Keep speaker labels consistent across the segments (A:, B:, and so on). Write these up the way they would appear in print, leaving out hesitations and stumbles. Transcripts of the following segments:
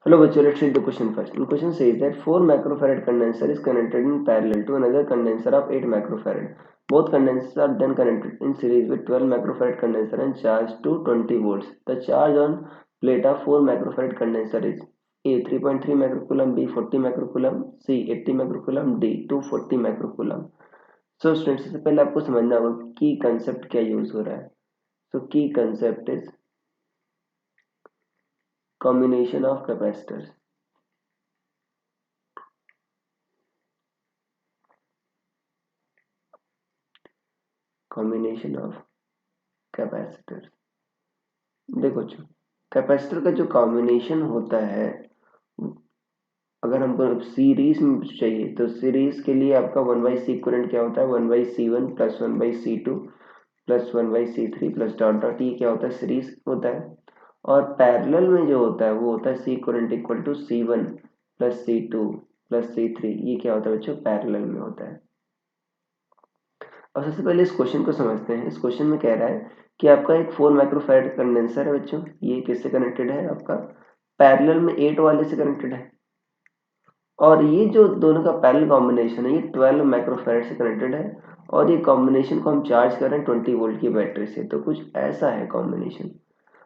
A: Hello, bachcho, let's read the question first. The question says that 4 microfarad condenser is connected in parallel to another condenser of 8 microfarad. Both condensers are then connected in series with 12 microfarad condenser and charged to 20 volts. The charge on plate of 4 microfarad condenser is A 3.3 microcoulomb, B 40 microcoulomb, C 80 microcoulomb, D 240 microcoulomb. So students, सबसे पहले आपको समझना होगा की concept क्या use हो रहा है. सो की concept is combination of capacitors. Combination of capacitor. देखो कैपेसिटर का जो कॉम्बिनेशन होता है, अगर हमको सीरीज में चाहिए तो सीरीज के लिए आपका 1/C इक्विवेलेंट क्या होता है, 1/C1 plus 1/C2 plus 1/C3 plus dot dot, ये क्या होता है, सीरीज होता है. और पैरेलल में जो होता है वो होता है C equivalent equal to C1 plus C2 plus C3. ये क्या होता है बच्चों, पैरेलल में होता है. अब सबसे पहले इस क्वेश्चन को समझते हैं. इस क्वेश्चन में कह रहा है कि आपका एक 4 माइक्रोफैराड कंडेंसर है बच्चों. ये किससे कनेक्टेड है, आपका पैरेलल में 8 वाले से कनेक्टेड है. और ये जो दोनों का पैरेलल कॉम्बिनेशन है ये 12 माइक्रोफैराड से कनेक्टेड है. और ये कॉम्बिनेशन को हम चार्ज कर रहे हैं 20 वोल्ट की बैटरी से. तो कुछ ऐसा है कॉम्बिनेशन.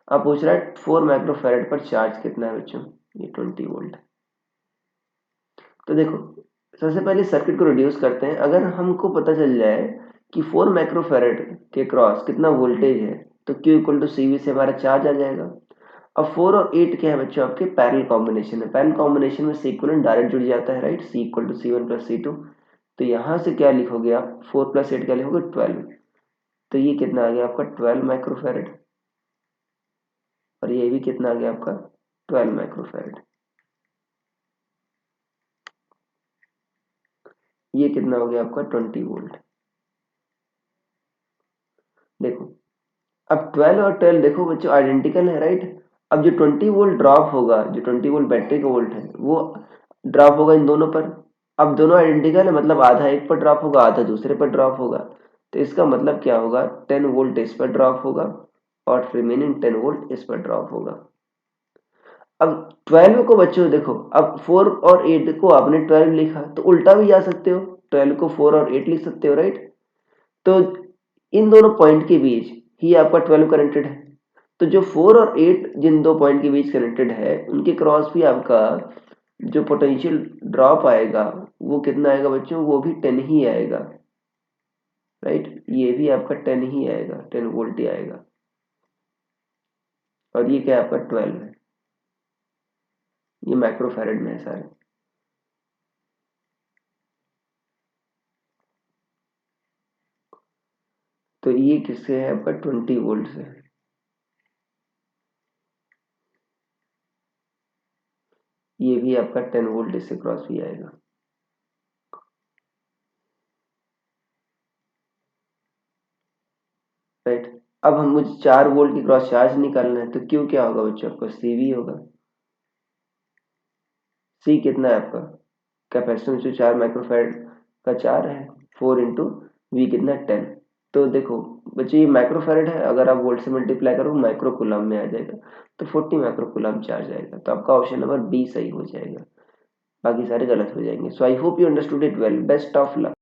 A: अब पूछ रहा है 4 माइक्रोफैराड पर चार्ज कितना है बच्चों, ये 20 वोल्ट. तो देखो सबसे पहले सर्किट को रिड्यूस करते हैं. अगर हमको पता चल जाए कि 4 माइक्रोफैराड के क्रॉस कितना वोल्टेज है तो Q इक्वल टू CV से हमारा चार्ज आ जाएगा. अब 4 और 8 क्या है बच्चों, आपके पैरेलल कॉम्बिनेशन है. पैरेलल कॉम्बिनेशन में C इक्वलेंट डायरेक्ट जुड़ जाता है, right. C equal to C1 plus C2. तो यहाँ से क्या लिखोगे आप, 4 प्लस 8 क्या लिखोगे, 12. तो ये कितना आ गया आपका 12 माइक्रोफैराड. और ये भी कितना आ गया आपका 12 माइक्रोफैराड. ये कितना हो गया आपका 20 वोल्ट. देखो अब 12 और 12 देखो बच्चों आइडेंटिकल है, राइट. अब जो 20 वोल्ट ड्रॉप होगा, जो 20 वोल्ट बैटरी का वोल्ट है वो ड्रॉप होगा इन दोनों पर. अब दोनों आइडेंटिकल है, मतलब आधा एक पर ड्रॉप होगा, आधा दूसरे पर ड्रॉप होगा. तो इसका मतलब क्या होगा, 10 वोल्ट इस पर ड्रॉप होगा और रिमेनिंग 10 वोल्ट इस पर ड्रॉप होगा. अब 12 को बच्चों देखो, अब 4 और 8 को आपने 12 लिखा तो उल्टा भी जा सकते हो, 12 को 4 और 8 लिख सकते हो, राइट. तो इन दोनों पॉइंट के बीच ही आपका 12 कनेक्टेड है. तो जो 4 और 8 जिन दो पॉइंट के बीच कनेक्टेड है उनके क्रॉस भी आपका जो पोटेंशियल ड्रॉप आएगा वो कितना आएगा बच्चों, वो भी 10 ही आएगा, राइट. ये भी आपका 10 ही आएगा, 10 वोल्ट ही आएगा. और ये क्या है आपका 12 है. ये माइक्रोफैरेड में है सारे. तो ये किससे है आपका 20 वोल्ट से. ये भी आपका 10 वोल्ट इससे क्रॉस भी आएगा, राइट. अब हम मुझे 4 वोल्ट की क्रॉस चार्ज निकालना है तो क्यू क्या होगा बच्चों, आपका CV होगा. C कितना है आपका, कैपेसिटेंस जो 4 माइक्रोफैराड का 4 है, 4 इंटू वी कितना 10. तो देखो बच्चों ये माइक्रोफैराड है, अगर आप वोल्ट से मल्टीप्लाई करो माइक्रो कूलम में आ जाएगा. तो 40 माइक्रो कूलम चार्ज आएगा. तो आपका ऑप्शन नंबर बी सही हो जाएगा, बाकी सारे गलत हो जाएंगे. So I hope you understood it well. Best of luck.